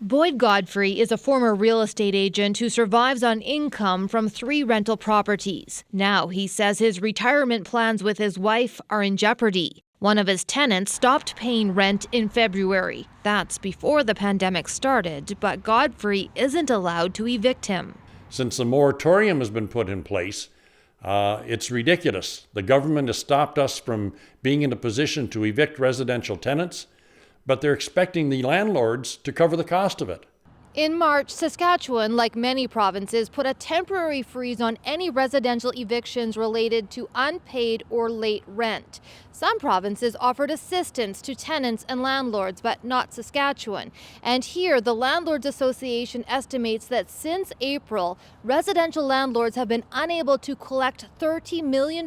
Boyd Godfrey is a former real estate agent who survives on income from 3 rental properties. Now he says his retirement plans with his wife are in jeopardy. One of his tenants stopped paying rent in February. That's before the pandemic started, but Godfrey isn't allowed to evict him. Since the moratorium has been put in place, it's ridiculous. The government has stopped us from being in a position to evict residential tenants, but they're expecting the landlords to cover the cost of it. In March, Saskatchewan, like many provinces, put a temporary freeze on any residential evictions related to unpaid or late rent. Some provinces offered assistance to tenants and landlords, but not Saskatchewan. And here, the Landlords Association estimates that since April, residential landlords have been unable to collect $30 million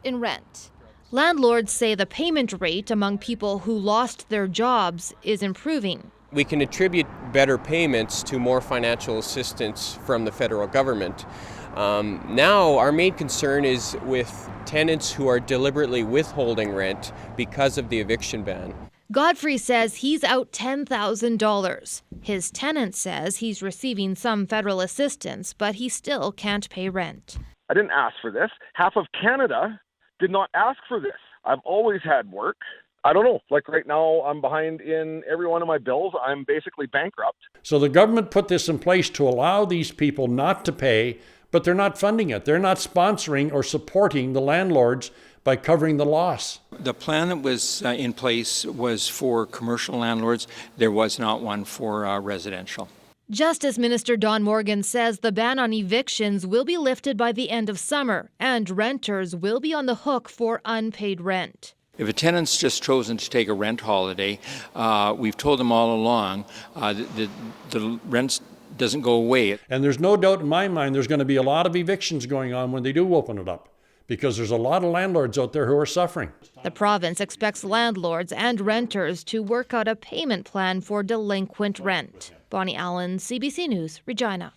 in rent. Landlords say the payment rate among people who lost their jobs is improving. We can attribute better payments to more financial assistance from the federal government. Now, our main concern is with tenants who are deliberately withholding rent because of the eviction ban. Godfrey says he's out $10,000. His tenant says he's receiving some federal assistance, but he still can't pay rent. I didn't ask for this. Half of Canada did not ask for this. I've always had work. I don't know, like right now I'm behind in every one of my bills. I'm basically bankrupt. So the government put this in place to allow these people not to pay, but they're not funding it. They're not sponsoring or supporting the landlords by covering the loss. The plan that was in place was for commercial landlords. There was not one for residential. Justice Minister Don Morgan says the ban on evictions will be lifted by the end of summer, and renters will be on the hook for unpaid rent. If a tenant's just chosen to take a rent holiday, we've told them all along the rent doesn't go away. And there's no doubt in my mind there's going to be a lot of evictions going on when they do open it up, because there's a lot of landlords out there who are suffering. The province expects landlords and renters to work out a payment plan for delinquent rent. Bonnie Allen, CBC News, Regina.